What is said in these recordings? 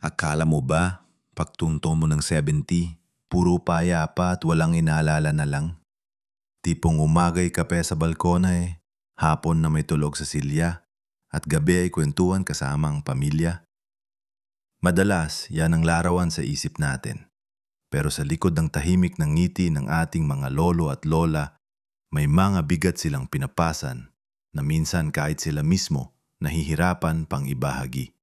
Akala mo ba, pagtunto mo ng 70, puro payapa at walang inaalala na lang? Tipong umagay kape sa balkona hapon na may tulog sa silya, at gabi ay kwentuhan kasama ang pamilya. Madalas, yan ang larawan sa isip natin. Pero sa likod ng tahimik ng ngiti ng ating mga lolo at lola, may mga bigat silang pinapasan na minsan kahit sila mismo nahihirapan pang ibahagi.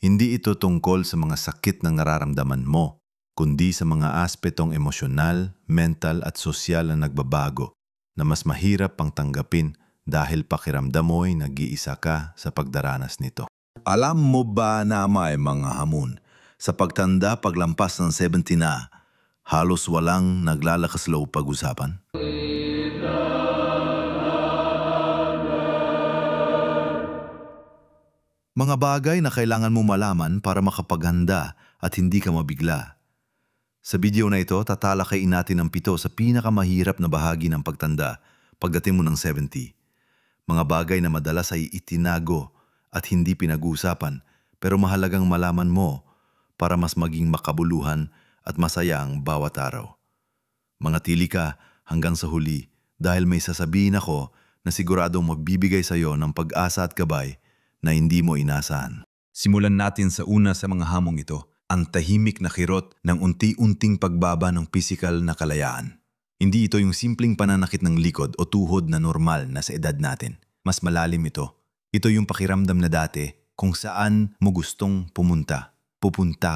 Hindi ito tungkol sa mga sakit na nararamdaman mo, kundi sa mga aspetong emosyonal, mental at sosyal na nagbabago na mas mahirap pang tanggapin dahil pakiramdam mo ay nag-iisa ka sa pagdaranas nito. Alam mo ba na may mga hamon sa pagtanda paglampas ng 70 na halos walang naglalakas loob pag-usapan? Mga bagay na kailangan mo malaman para makapaghanda at hindi ka mabigla. Sa video na ito, tatalakayin natin ang 7 sa pinakamahirap na bahagi ng pagtanda pagdating mo ng 70. Mga bagay na madalas ay itinago at hindi pinag-uusapan pero mahalagang malaman mo para mas maging makabuluhan at masaya ang bawat araw. Manatili ka hanggang sa huli dahil may sasabihin ako na siguradong magbibigay sa iyo ng pag-asa at gabay na hindi mo inasahan. Simulan natin sa una sa mga hamong ito, ang tahimik na kirot ng unti-unting pagbaba ng pisikal na kalayaan. Hindi ito yung simpleng pananakit ng likod o tuhod na normal na sa edad natin. Mas malalim ito. Ito yung pakiramdam na dati kung saan mo gustong pumunta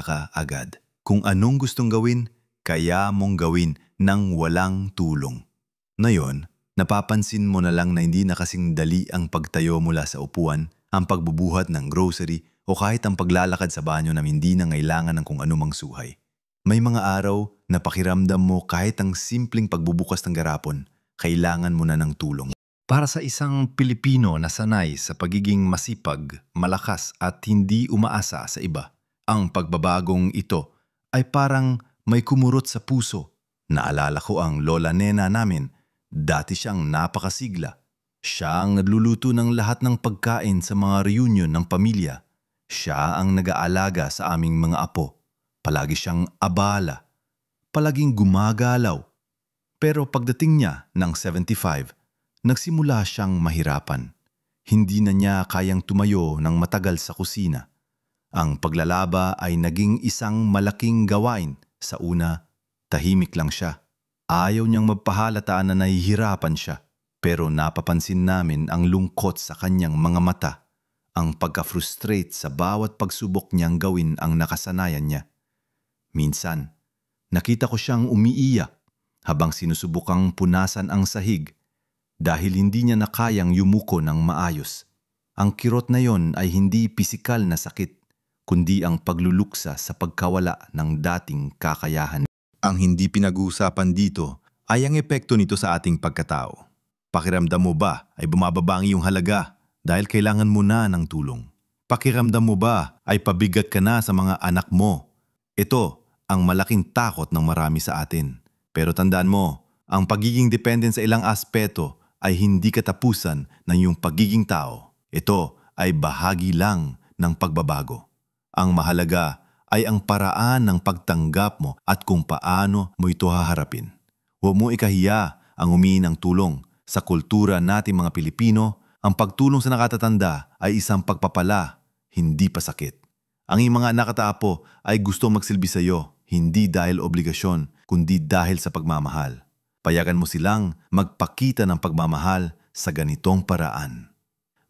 ka agad. Kung anong gustong gawin, kaya mong gawin nang walang tulong. Ngayon, napapansin mo na lang na hindi na kasing dali ang pagtayo mula sa upuan, ang pagbubuhat ng grocery o kahit ang paglalakad sa banyo na hindi na ngailangan ng kung anumang suhay. May mga araw na pakiramdam mo kahit ang simpleng pagbubukas ng garapon, kailangan mo na ng tulong. Para sa isang Pilipino na sanay sa pagiging masipag, malakas at hindi umaasa sa iba, ang pagbabagong ito ay parang may kumurot sa puso. Naalala ko ang lola nena namin, dati siyang napakasigla. Siya ang nagluluto ng lahat ng pagkain sa mga reunion ng pamilya. Siya ang nag-aalaga sa aming mga apo. Palagi siyang abala. Palaging gumagalaw. Pero pagdating niya ng 75, nagsimula siyang mahirapan. Hindi na niya kayang tumayo ng matagal sa kusina. Ang paglalaba ay naging isang malaking gawain. Sa una, tahimik lang siya. Ayaw niyang magpahalata na nahihirapan siya. Pero napapansin namin ang lungkot sa kanyang mga mata, ang pagka-frustrate sa bawat pagsubok niyang gawin ang nakasanayan niya. Minsan, nakita ko siyang umiiyak habang sinusubukang punasan ang sahig dahil hindi niya nakayang yumuko ng maayos. Ang kirot na yon ay hindi pisikal na sakit, kundi ang pagluluksa sa pagkawala ng dating kakayahan. Ang hindi pinag-uusapan dito ay ang epekto nito sa ating pagkatao. Pakiramdam mo ba ay bumababa ang iyong halaga dahil kailangan mo na ng tulong? Pakiramdam mo ba ay pabigat ka na sa mga anak mo? Ito ang malaking takot ng marami sa atin. Pero tandaan mo, ang pagiging dependent sa ilang aspeto ay hindi katapusan ng iyong pagiging tao. Ito ay bahagi lang ng pagbabago. Ang mahalaga ay ang paraan ng pagtanggap mo at kung paano mo ito haharapin. Huwag mo ikahiya ang humingi ng tulong. Sa kultura nating mga Pilipino, ang pagtulong sa nakatatanda ay isang pagpapala, hindi pa sakit. Ang iyong mga anak at apo ay gusto magsilbi sa iyo, hindi dahil obligasyon, kundi dahil sa pagmamahal. Payagan mo silang magpakita ng pagmamahal sa ganitong paraan.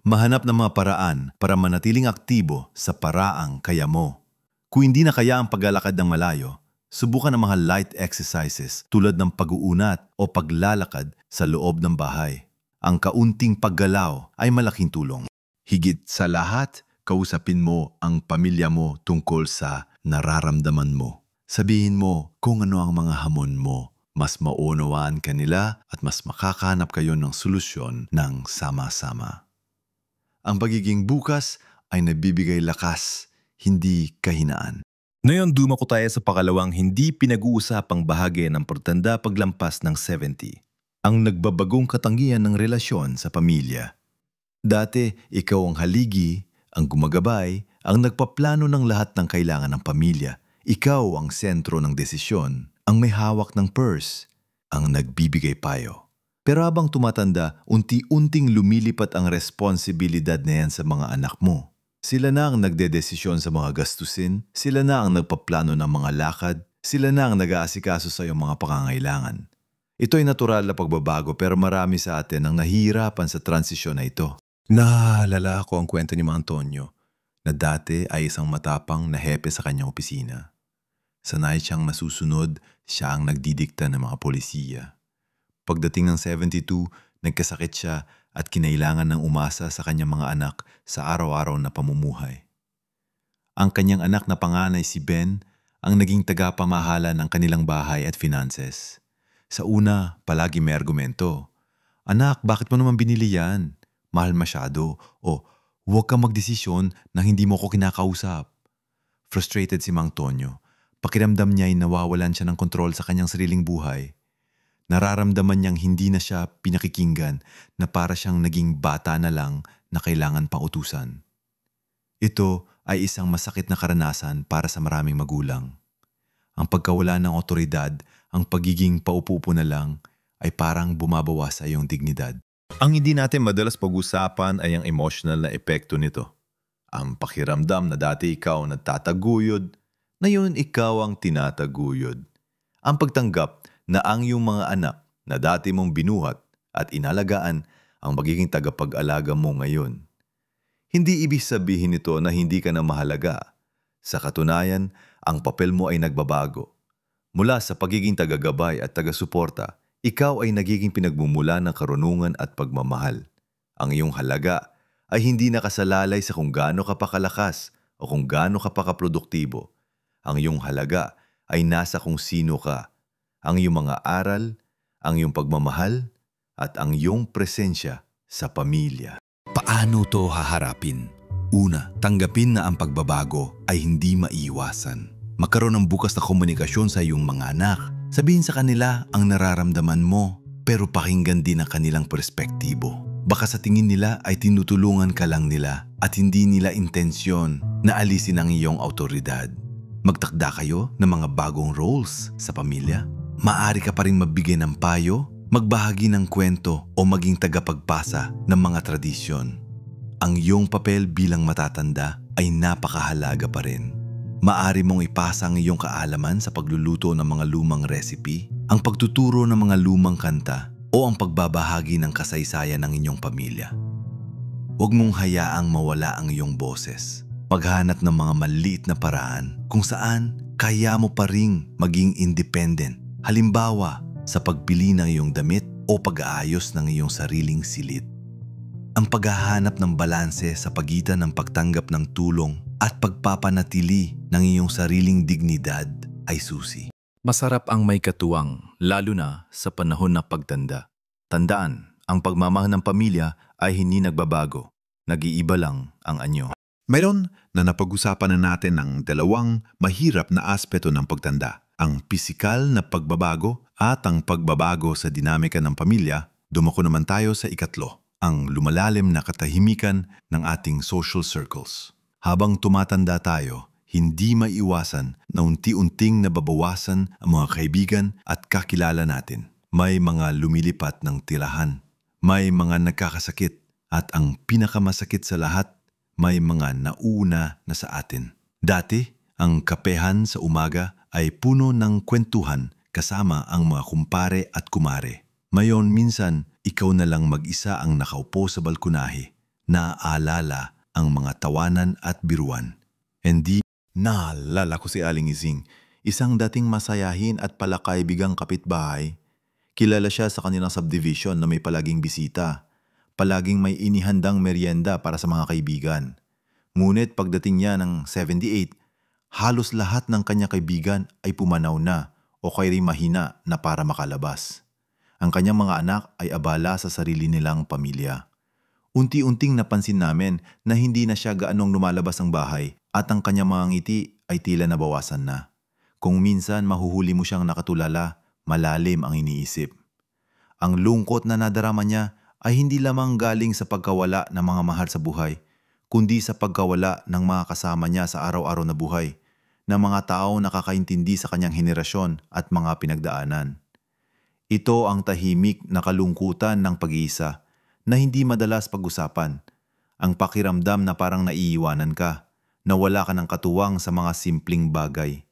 Mahanap ng mga paraan para manatiling aktibo sa paraang kaya mo. Kung hindi na kaya ang paglalakad ng malayo, subukan ang mga light exercises tulad ng pag-uunat o paglalakad sa loob ng bahay. Ang kaunting paggalaw ay malaking tulong. Higit sa lahat, kausapin mo ang pamilya mo tungkol sa nararamdaman mo. Sabihin mo kung ano ang mga hamon mo. Mas maunawaan ka nila at mas makakahanap kayo ng solusyon ng sama-sama. Ang pagiging bukas ay nabibigay lakas, hindi kahinaan. Ngayon dumako tayo sa pakalawang hindi pinag-uusapang bahagi ng pagtanda paglampas ng 70. Ang nagbabagong katangian ng relasyon sa pamilya. Dati, ikaw ang haligi, ang gumagabay, ang nagpaplano ng lahat ng kailangan ng pamilya. Ikaw ang sentro ng desisyon, ang may hawak ng purse, ang nagbibigay payo. Pero habang tumatanda, unti-unting lumilipat ang responsibilidad na yan sa mga anak mo. Sila na ang nagdedesisyon sa mga gastusin, sila na ang nagpaplano ng mga lakad, sila na ang nag-aasikaso sa iyong mga pangangailangan. Ito'y natural na pagbabago pero marami sa atin ang nahihirapan sa transisyon na ito. Naalala ko ang kwento ni Mang Antonio na dati ay isang matapang na hepe sa kanyang opisina. Sanay siyang masusunod, siya ang nagdidikta ng mga polisiya. Pagdating ng 72, nagkasakit siya at kinailangan ng umasa sa kanyang mga anak sa araw-araw na pamumuhay. Ang kanyang anak na panganay si Ben ang naging tagapamahala ng kanilang bahay at finances. Sa una, palagi may argumento. Anak, bakit mo naman binili yan? Mahal masyado. O huwag kang magdesisyon na hindi mo ko kinakausap. Frustrated si Mang Tonyo. Pakiramdam niya ay nawawalan siya ng kontrol sa kanyang sariling buhay. Nararamdaman niyang hindi na siya pinakikinggan na para siyang naging bata na lang na kailangan pang utusan. Ito ay isang masakit na karanasan para sa maraming magulang. Ang pagkawala ng otoridad, ang pagiging paupo-upo na lang ay parang bumabawas sa iyong dignidad. Ang hindi natin madalas pag-usapan ay ang emotional na epekto nito. Ang pakiramdam na dati ikaw nagtataguyod, ngayon ikaw ang tinataguyod. Ang pagtanggap na ang iyong mga anak na dati mong binuhat at inalagaan ang magiging tagapag-alaga mo ngayon. Hindi ibig sabihin nito na hindi ka na mahalaga. Sa katunayan, ang papel mo ay nagbabago. Mula sa pagiging tagagabay at taga-suporta, ikaw ay nagiging pinagmumula ng karunungan at pagmamahal. Ang iyong halaga ay hindi nakasalalay sa kung gaano ka pa kalakas o kung gaano ka pa kaproduktibo. Ang iyong halaga ay nasa kung sino ka. Ang iyong mga aral, ang iyong pagmamahal, at ang iyong presensya sa pamilya. Paano to haharapin? Una, tanggapin na ang pagbabago ay hindi maiiwasan. Magkaroon ng bukas na komunikasyon sa iyong mga anak. Sabihin sa kanila ang nararamdaman mo, pero pakinggan din ang kanilang perspektibo. Baka sa tingin nila ay tinutulungan ka lang nila at hindi nila intensyon na alisin ang iyong autoridad. Magtakda kayo ng mga bagong roles sa pamilya. Maaari ka pa rin magbigay ng payo, magbahagi ng kwento o maging tagapagpasa ng mga tradisyon. Ang iyong papel bilang matatanda ay napakahalaga pa rin. Maaari mong ipasa ang iyong kaalaman sa pagluluto ng mga lumang recipe, ang pagtuturo ng mga lumang kanta o ang pagbabahagi ng kasaysayan ng inyong pamilya. Huwag mong hayaang mawala ang iyong boses. Maghanap ng mga maliit na paraan kung saan kaya mo pa ring maging independent. Halimbawa, sa pagpili ng iyong damit o pag-aayos ng iyong sariling silid. Ang paghahanap ng balanse sa pagitan ng pagtanggap ng tulong at pagpapanatili ng iyong sariling dignidad ay susi. Masarap ang may katuwang, lalo na sa panahon ng pagtanda. Tandaan, ang pagmamahal ng pamilya ay hindi nagbabago. Nag-iiba lang ang anyo. Mayroon na napag-usapan na natin ng dalawang mahirap na aspeto ng pagtanda. Ang pisikal na pagbabago at ang pagbabago sa dinamika ng pamilya. Dumako naman tayo sa ikatlo, ang lumalalim na katahimikan ng ating social circles. Habang tumatanda tayo, hindi maiwasan na unti-unting nababawasan ang mga kaibigan at kakilala natin. May mga lumilipat ng tirahan, may mga nagkakasakit, at ang pinakamasakit sa lahat, may mga nauna na sa atin. Dati, ang kapehan sa umaga ay puno ng kwentuhan kasama ang mga kumpare at kumare. Mayon minsan, ikaw na lang mag-isa ang nakaupo sa balkonahe, naaalala ang mga tawanan at biruan. Hindi naalala ko si Aling Ising, isang dating masayahin at palakaibigang kapitbahay. Kilala siya sa kanilang subdivision na may palaging bisita. Palaging may inihandang merienda para sa mga kaibigan. Ngunit pagdating niya ng 78, halos lahat ng kanya kaibigan ay pumanaw na o kaya'y mahina na para makalabas. Ang kanyang mga anak ay abala sa sarili nilang pamilya. Unti-unting napansin namin na hindi na siya gaanong lumalabas ng bahay at ang kanyang mga ngiti ay tila nabawasan na. Kung minsan mahuhuli mo siyang nakatulala, malalim ang iniisip. Ang lungkot na nadarama niya ay hindi lamang galing sa pagkawala ng mga mahal sa buhay, kundi sa pagkawala ng mga kasama niya sa araw-araw na buhay, ng mga taong nakakaintindi sa kanyang henerasyon at mga pinagdaanan. Ito ang tahimik na kalungkutan ng pag-iisa na hindi madalas pag-usapan. Ang pakiramdam na parang naiiwanan ka, na wala ka ng katuwang sa mga simpleng bagay.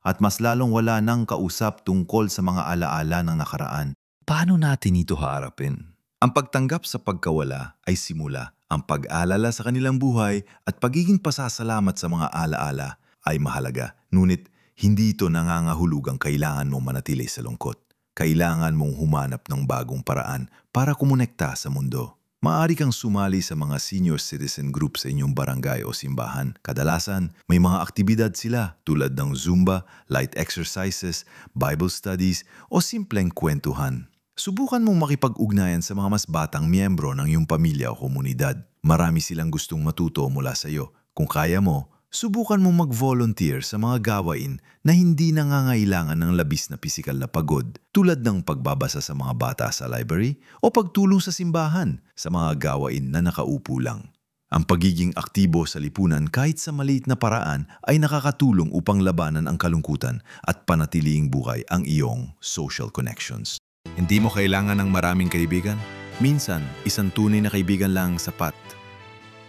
At mas lalong wala nang kausap tungkol sa mga alaala ng nakaraan. Paano natin ito harapin? Ang pagtanggap sa pagkawala ay simula. Ang pag-alala sa kanilang buhay at pagiging pasasalamat sa mga alaala ay mahalaga. Ngunit hindi ito nangangahulugang kailangan mong manatili sa lungkot. Kailangan mong humanap ng bagong paraan para kumonekta sa mundo. Maaari kang sumali sa mga senior citizen group sa inyong barangay o simbahan. Kadalasan, may mga aktibidad sila tulad ng Zumba, light exercises, Bible studies o simpleng kwentuhan. Subukan mong makipag-ugnayan sa mga mas batang miyembro ng iyong pamilya o komunidad. Marami silang gustong matuto mula sa iyo. Kung kaya mo, subukan mong mag-volunteer sa mga gawain na hindi nangangailangan ng labis na pisikal na pagod, tulad ng pagbabasa sa mga bata sa library o pagtulong sa simbahan sa mga gawain na nakaupo lang. Ang pagiging aktibo sa lipunan kahit sa maliit na paraan ay nakakatulong upang labanan ang kalungkutan at panatiling buhay ang iyong social connections. Hindi mo kailangan ng maraming kaibigan. Minsan, isang tunay na kaibigan lang sapat.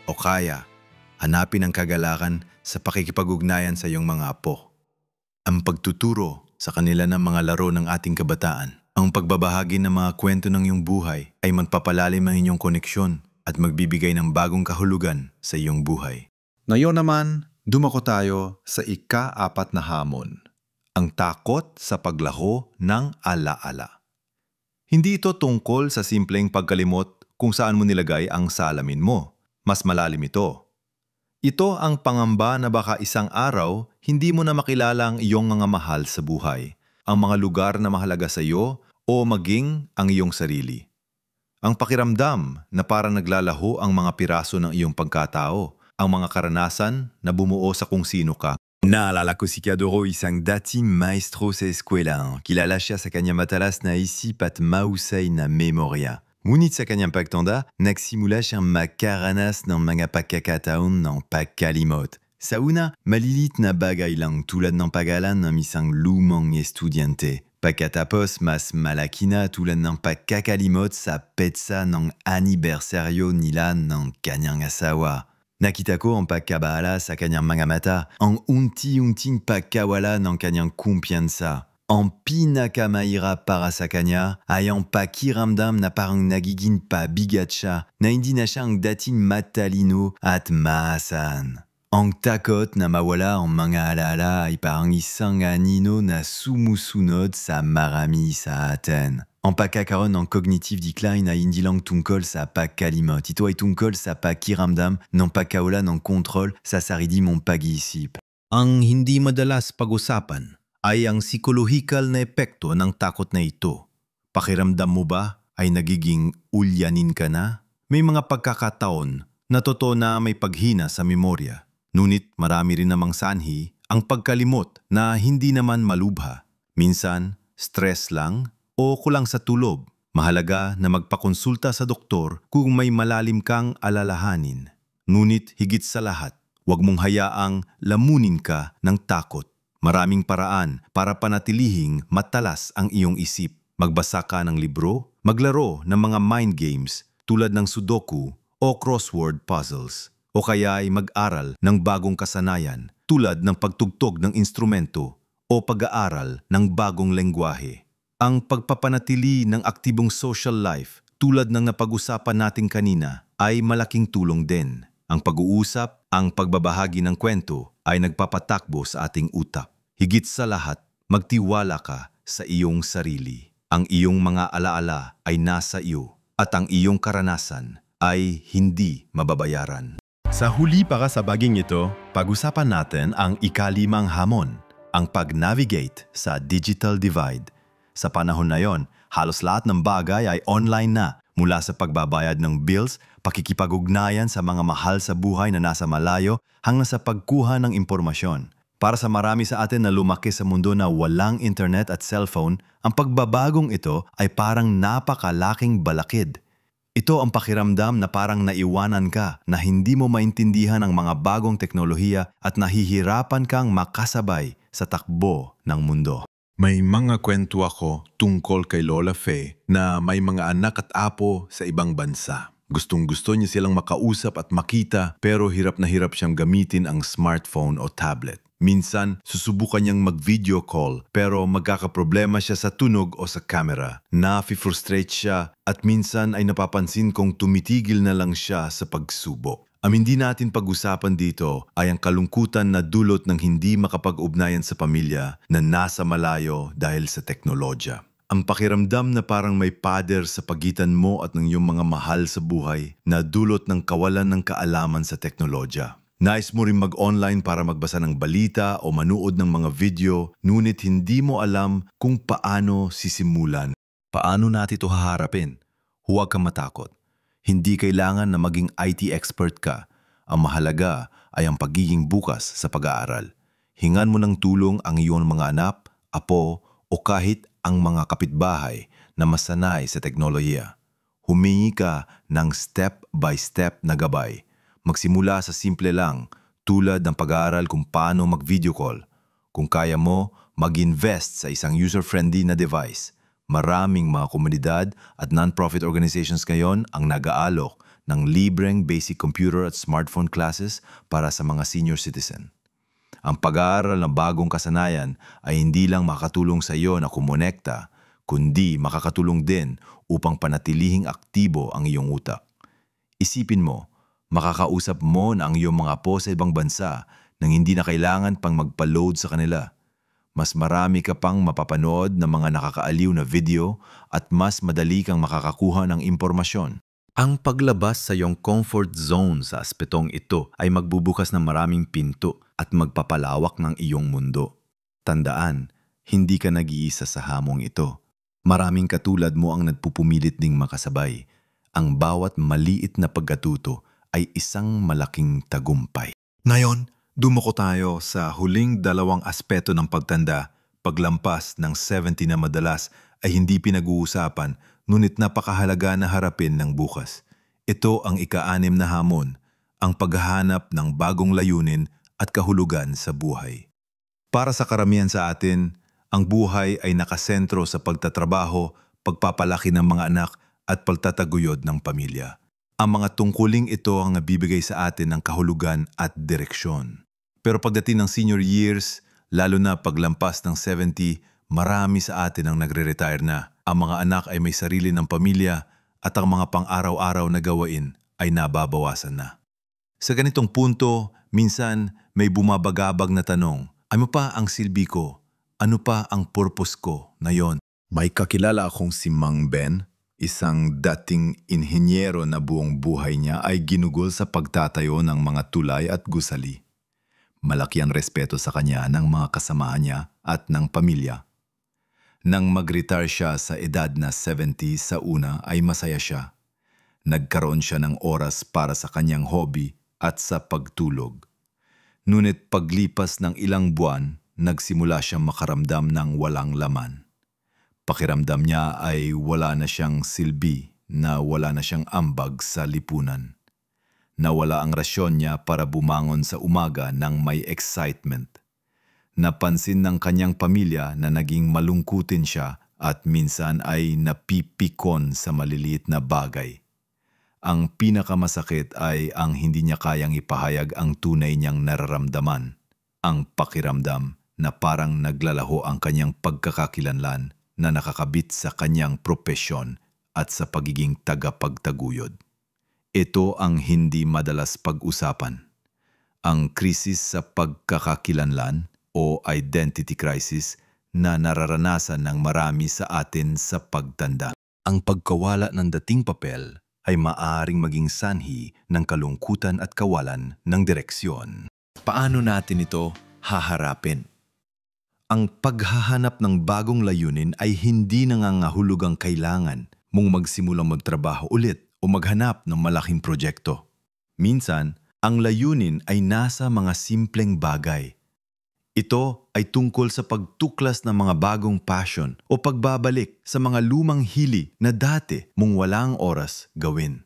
O kaya, hanapin ang kagalakan sa pakikipag-ugnayan sa iyong mga apo. Ang pagtuturo sa kanila ng mga laro ng ating kabataan. Ang pagbabahagi ng mga kwento ng iyong buhay ay magpapalalim ang inyong koneksyon at magbibigay ng bagong kahulugan sa iyong buhay. Ngayon naman, dumako tayo sa ika-4 na hamon. Ang takot sa paglaho ng alaala. Hindi ito tungkol sa simpleng pagkalimot kung saan mo nilagay ang salamin mo. Mas malalim ito. Ito ang pangamba na baka isang araw, hindi mo na makilala ang iyong mga mahal sa buhay, ang mga lugar na mahalaga sa iyo o maging ang iyong sarili. Ang pakiramdam na parang naglalaho ang mga piraso ng iyong pagkatao, ang mga karanasan na bumuo sa kung sino ka. Naalala ko si Kadoro isang dating maestro sa eskwela, kilala siya sa kanyang matalas na isip at mahusay na memorya. Ngunit sa kanyang pagtanda, nagsimula siyang makaranas ng mga pagkakataon ng pagkalimot. Sa una, malilit na bagay lang tulad ng pagalan ng isang lumang estudyante. Pagkatapos, mas malaki na tulad ng pagkakalimot sa petsa ng anibersaryo nila ng kanyang asawa. Nakita ko ang pagkabahala sa kanyang mga mata, ang unti-unting pagkawala ng kanyang kumpiyansa. Ang pinakamahirap para sa kanya ay ang pakiramdam na parang nagiging pabigat siya na hindi na siya ang dating matalino at maasahan. Ang takot na mawala ang mga alaala ay parang isang anino na sumusunod sa marami sa atin. Ang pagkakaroon ng cognitive decline ay hindi lang tungkol sa pagkalimot. Ito ay tungkol sa pakiramdam ng pagkawala ng kontrol sa sarili mong pag-iisip. Ang hindi madalas pag-usapan ay ang psikolohikal na epekto ng takot na ito. Pakiramdam mo ba ay nagiging ulyanin ka na? May mga pagkakataon na totoo na may paghina sa memorya. Ngunit marami rin namang sanhi ang pagkalimot na hindi naman malubha. Minsan, stress lang o kulang sa tulog. Mahalaga na magpakonsulta sa doktor kung may malalim kang alalahanin. Ngunit higit sa lahat, huwag mong hayaang lamunin ka ng takot. Maraming paraan para panatilihing matalas ang iyong isip. Magbasa ka ng libro, maglaro ng mga mind games tulad ng Sudoku o crossword puzzles. O kaya ay mag-aral ng bagong kasanayan tulad ng pagtugtog ng instrumento o pag-aaral ng bagong lengguwahe. Ang pagpapanatili ng aktibong social life tulad ng napag-usapan natin kanina ay malaking tulong din. Ang pag-uusap, ang pagbabahagi ng kwento ay nagpapatakbo sa ating utak. Higit sa lahat, magtiwala ka sa iyong sarili. Ang iyong mga alaala ay nasa iyo at ang iyong karanasan ay hindi mababayaran. Sa huli para sa baging ito, pag-usapan natin ang ika-5 hamon, ang pag-navigate sa digital divide. Sa panahon na yon, halos lahat ng bagay ay online na, mula sa pagbabayad ng bills, pakikipag-ugnayan sa mga mahal sa buhay na nasa malayo, hanggang sa pagkuha ng impormasyon. Para sa marami sa atin na lumaki sa mundo na walang internet at cellphone, ang pagbabagong ito ay parang napakalaking balakid. Ito ang pakiramdam na parang naiwanan ka, na hindi mo maintindihan ang mga bagong teknolohiya at nahihirapan kang makasabay sa takbo ng mundo. May mga kwento ako tungkol kay Lola Faye na may mga anak at apo sa ibang bansa. Gustong-gusto niya silang makausap at makita pero hirap na hirap siyang gamitin ang smartphone o tablet. Minsan, susubukan niyang mag-video call pero magkakaproblema siya sa tunog o sa camera. Nafi-frustrate siya at minsan ay napapansin kong tumitigil na lang siya sa pagsubok. Ang hindi natin pag-usapan dito ay ang kalungkutan na dulot ng hindi makapag-ugnayan sa pamilya na nasa malayo dahil sa teknolohiya. Ang pakiramdam na parang may pader sa pagitan mo at ng iyong mga mahal sa buhay na dulot ng kawalan ng kaalaman sa teknolohiya. Nais mo rin mag-online para magbasa ng balita o manood ng mga video, ngunit hindi mo alam kung paano sisimulan. Paano natin ito haharapin? Huwag kang matakot. Hindi kailangan na maging IT expert ka. Ang mahalaga ay ang pagiging bukas sa pag-aaral. Hingan mo ng tulong ang iyong mga anak, apo o kahit ang mga kapitbahay na masanay sa teknolohiya. Humingi ka ng step-by-step na gabay. Magsimula sa simple lang, tulad ng pag-aaral kung paano mag-video call. Kung kaya mo, mag-invest sa isang user-friendly na device. Maraming mga komunidad at non-profit organizations ngayon ang nag-aalok ng libreng basic computer at smartphone classes para sa mga senior citizen. Ang pag-aaral ng bagong kasanayan ay hindi lang makatulong sa iyo na kumonekta, kundi makakatulong din upang panatilihing aktibo ang iyong utak. Isipin mo, makakausap mo na ang iyong mga apo sa ibang bansa nang hindi na kailangan pang magpa-load sa kanila. Mas marami ka pang mapapanood ng mga nakakaaliw na video at mas madali kang makakakuha ng impormasyon. Ang paglabas sa iyong comfort zone sa aspetong ito ay magbubukas ng maraming pinto at magpapalawak ng iyong mundo. Tandaan, hindi ka nag-iisa sa hamong ito. Maraming katulad mo ang nagpupumilit ding makasabay. Ang bawat maliit na pagkatuto ay isang malaking tagumpay. Ngayon, dumako tayo sa huling dalawang aspeto ng pagtanda, paglampas ng 70 na madalas ay hindi pinag-uusapan, ngunit napakahalaga na harapin ng bukas. Ito ang ika-6 na hamon, ang paghahanap ng bagong layunin at kahulugan sa buhay. Para sa karamihan sa atin, ang buhay ay nakasentro sa pagtatrabaho, pagpapalaki ng mga anak at pagtataguyod ng pamilya. Ang mga tungkuling ito ang nabibigay sa atin ng kahulugan at direksyon. Pero pagdating ng senior years, lalo na paglampas ng 70, marami sa atin ang nagre-retire na. Ang mga anak ay may sarili ng pamilya at ang mga pang-araw-araw na gawain ay nababawasan na. Sa ganitong punto, minsan may bumabagabag na tanong, ano pa ang silbi ko? Ano pa ang purpose ko ngayon? May kakilala akong si Mang Ben, isang dating inhinyero na buong buhay niya ay ginugol sa pagtatayo ng mga tulay at gusali. Malaki ang respeto sa kanya ng mga kasamahan niya at ng pamilya. Nang mag-retire siya sa edad na 70 sa una ay masaya siya. Nagkaroon siya ng oras para sa kanyang hobby at sa pagtulog. Ngunit paglipas ng ilang buwan, nagsimula siyang makaramdam ng walang laman. Pakiramdam niya ay wala na siyang silbi, na wala na siyang ambag sa lipunan. Nawala ang rasyon niya para bumangon sa umaga ng may excitement. Napansin ng kanyang pamilya na naging malungkutin siya at minsan ay napipikon sa maliliit na bagay. Ang pinakamasakit ay ang hindi niya kayang ipahayag ang tunay niyang nararamdaman, ang pakiramdam na parang naglalaho ang kanyang pagkakakilanlan na nakakabit sa kanyang propesyon at sa pagiging tagapagtaguyod. Ito ang hindi madalas pag-usapan. Ang krisis sa pagkakakilanlan o identity crisis na nararanasan ng marami sa atin sa pagtanda. Ang pagkawala ng dating papel ay maaaring maging sanhi ng kalungkutan at kawalan ng direksyon. Paano natin ito haharapin? Ang paghahanap ng bagong layunin ay hindi nangangahulugang kailangan mong magsimulang magtrabaho ulit o maghanap ng malaking proyekto. Minsan, ang layunin ay nasa mga simpleng bagay. Ito ay tungkol sa pagtuklas ng mga bagong passion o pagbabalik sa mga lumang hili na dati mong walang oras gawin.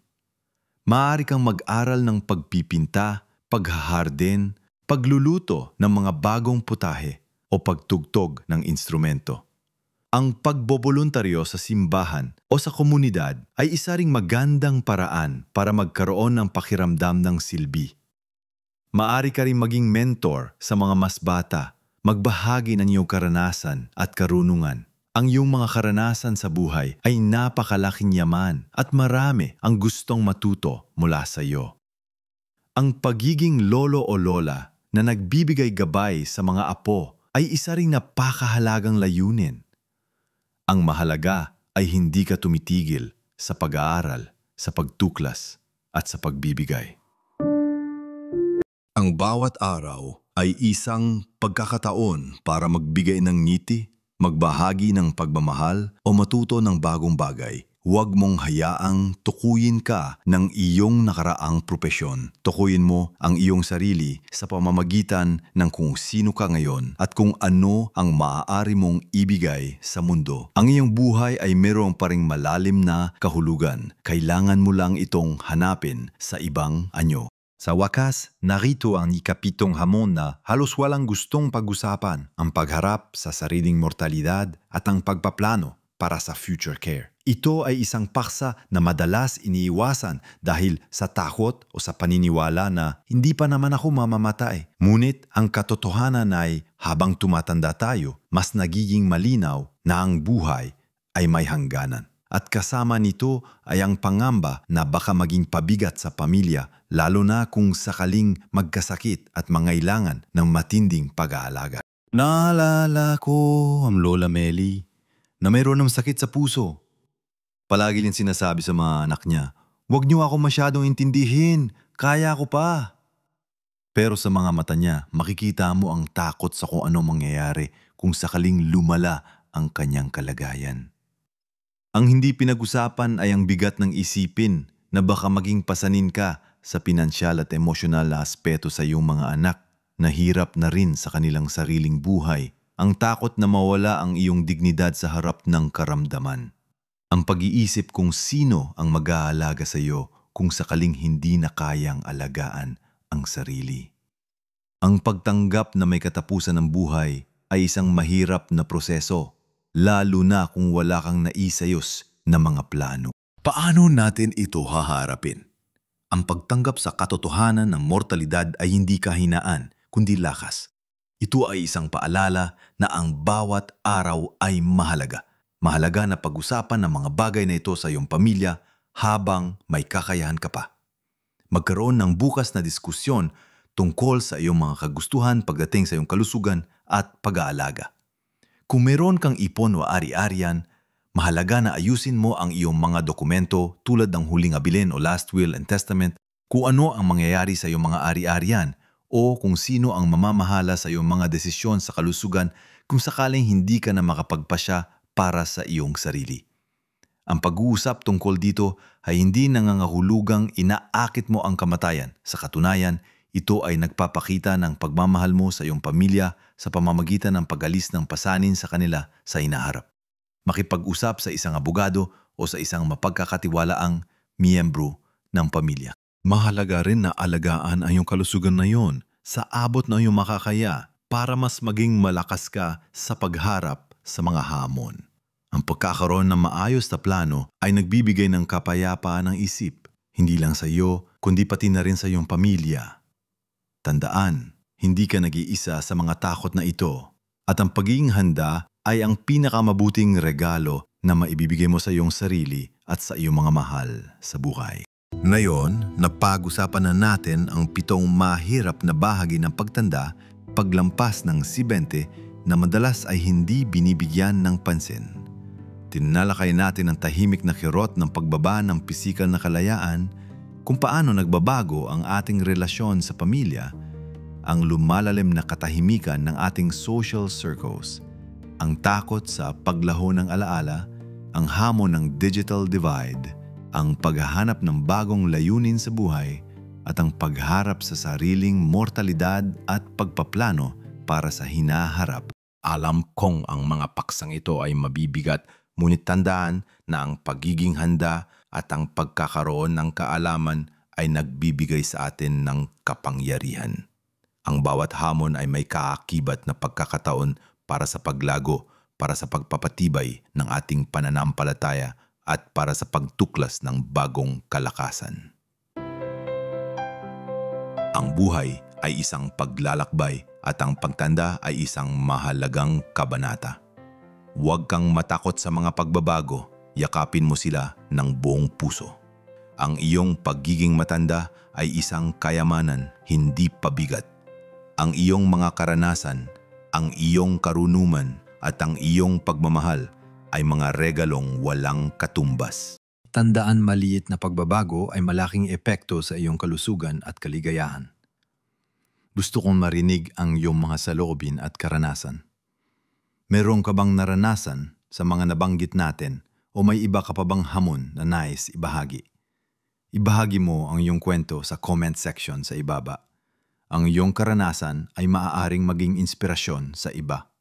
Maaari kang mag-aral ng pagpipinta, paghaharden, pagluluto ng mga bagong putahe o pagtugtog ng instrumento. Ang pagboboluntaryo sa simbahan o sa komunidad ay isa ring magandang paraan para magkaroon ng pakiramdam ng silbi. Maaari ka rin maging mentor sa mga mas bata, magbahagi ng iyong karanasan at karunungan. Ang iyong mga karanasan sa buhay ay napakalaking yaman at marami ang gustong matuto mula sa iyo. Ang pagiging lolo o lola na nagbibigay gabay sa mga apo ay isa ring napakahalagang layunin. Ang mahalaga ay hindi ka tumitigil sa pag-aaral, sa pagtuklas at sa pagbibigay. Ang bawat araw ay isang pagkakataon para magbigay ng ngiti, magbahagi ng pagmamahal o matuto ng bagong bagay. Huwag mong hayaang tukuyin ka ng iyong nakaraang propesyon. Tukuyin mo ang iyong sarili sa pamamagitan ng kung sino ka ngayon at kung ano ang maaari mong ibigay sa mundo. Ang iyong buhay ay mayroong pa ring malalim na kahulugan. Kailangan mo lang itong hanapin sa ibang anyo. Sa wakas, narito ang ikapitong hamon na halos walang gustong pag-usapan, ang pagharap sa sariling mortalidad at ang pagpaplano para sa future care. Ito ay isang paksa na madalas iniiwasan dahil sa takot o sa paniniwala na hindi pa naman ako mamamatay. Ngunit ang katotohanan ay habang tumatanda tayo, mas nagiging malinaw na ang buhay ay may hangganan. At kasama nito ay ang pangamba na baka maging pabigat sa pamilya, lalo na kung sakaling magkasakit at mangailangan ng matinding pag-aalaga. Naalala ko ang Lola Meli na mayroon ng sakit sa puso. Palagi din sinasabi sa mga anak niya, "Huwag niyo ako masyadong intindihin, kaya ko pa." Pero sa mga mata niya, makikita mo ang takot sa kung ano mangyayari kung sakaling lumala ang kanyang kalagayan. Ang hindi pinag-usapan ay ang bigat ng isipin na baka maging pasanin ka sa pinansyal at emosyonal na aspeto sa iyong mga anak na hirap na rin sa kanilang sariling buhay. Ang takot na mawala ang iyong dignidad sa harap ng karamdaman. Ang pag-iisip kung sino ang mag-aalaga sa iyo kung sakaling hindi na kayang alagaan ang sarili. Ang pagtanggap na may katapusan ng buhay ay isang mahirap na proseso, lalo na kung wala kang naisayos na mga plano. Paano natin ito haharapin? Ang pagtanggap sa katotohanan ng mortalidad ay hindi kahinaan, kundi lakas. Ito ay isang paalala na ang bawat araw ay mahalaga. Mahalaga na pag-usapan ng mga bagay na ito sa iyong pamilya habang may kakayahan ka pa. Magkaroon ng bukas na diskusyon tungkol sa iyong mga kagustuhan pagdating sa iyong kalusugan at pag-aalaga. Kung meron kang ipon o ari-arian, mahalaga na ayusin mo ang iyong mga dokumento tulad ng huling abilin o last will and testament, kung ano ang mangyayari sa iyong mga ari-arian o kung sino ang mamamahala sa iyong mga desisyon sa kalusugan kung sakaling hindi ka na makapagpasya para sa iyong sarili. Ang pag-uusap tungkol dito ay hindi nangangahulugang inaakit mo ang kamatayan. Sa katunayan, ito ay nagpapakita ng pagmamahal mo sa iyong pamilya sa pamamagitan ng pag-alis ng pasanin sa kanila sa inaharap. Makipag-usap sa isang abogado o sa isang mapagkakatiwalaang miyembro ng pamilya. Mahalaga rin na alagaan ang iyong kalusugan na iyon sa abot na iyong makakaya para mas maging malakas ka sa pagharap sa mga hamon. Ang pagkakaroon ng maayos na plano ay nagbibigay ng kapayapaan ng isip, hindi lang sa iyo, kundi pati na rin sa iyong pamilya. Tandaan, hindi ka nag-iisa sa mga takot na ito, at ang pagiging handa ay ang pinakamabuting regalo na maibibigay mo sa iyong sarili at sa iyong mga mahal sa buhay. Ngayon, napag-usapan na natin ang 7 mahirap na bahagi ng pagtanda, paglampas ng 20 na madalas ay hindi binibigyan ng pansin. Tinalakay natin ang tahimik na kirot ng pagbaba ng pisikal na kalayaan, kung paano nagbabago ang ating relasyon sa pamilya, ang lumalalim na katahimikan ng ating social circles, ang takot sa paglaho ng alaala, ang hamon ng digital divide, ang paghahanap ng bagong layunin sa buhay, at ang pagharap sa sariling mortalidad at pagpaplano para sa hinaharap. Alam kong ang mga paksang ito ay mabibigat, ngunit tandaan na ang pagiging handa at ang pagkakaroon ng kaalaman ay nagbibigay sa atin ng kapangyarihan. Ang bawat hamon ay may kaakibat na pagkakataon para sa paglago, para sa pagpapatibay ng ating pananampalataya at para sa pagtuklas ng bagong kalakasan. Ang buhay ay isang paglalakbay at ang pagtanda ay isang mahalagang kabanata. Huwag kang matakot sa mga pagbabago, yakapin mo sila ng buong puso. Ang iyong pagiging matanda ay isang kayamanan, hindi pabigat. Ang iyong mga karanasan, ang iyong karunungan at ang iyong pagmamahal ay mga regalong walang katumbas. Tandaan, maliit na pagbabago ay malaking epekto sa iyong kalusugan at kaligayahan. Gusto kong marinig ang iyong mga saloobin at karanasan. Meron ka bang naranasan sa mga nabanggit natin o may iba ka pa bang hamon na nais ibahagi? Ibahagi mo ang iyong kwento sa comment section sa ibaba. Ang iyong karanasan ay maaaring maging inspirasyon sa iba.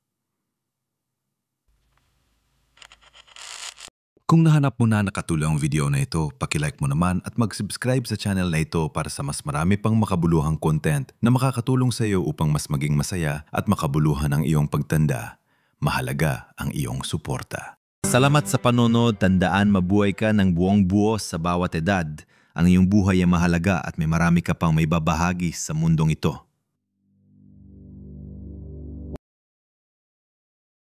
Kung nahanap mo na nakatulong ang video na ito, paki-like mo naman at mag-subscribe sa channel na ito para sa mas marami pang makabuluhang content na makakatulong sa iyo upang mas maging masaya at makabuluhan ang iyong pagtanda. Mahalaga ang iyong suporta. Salamat sa panonood. Tandaan, mabuhay ka ng buong buo sa bawat edad. Ang iyong buhay ay mahalaga at may marami ka pang may babahagi sa mundong ito.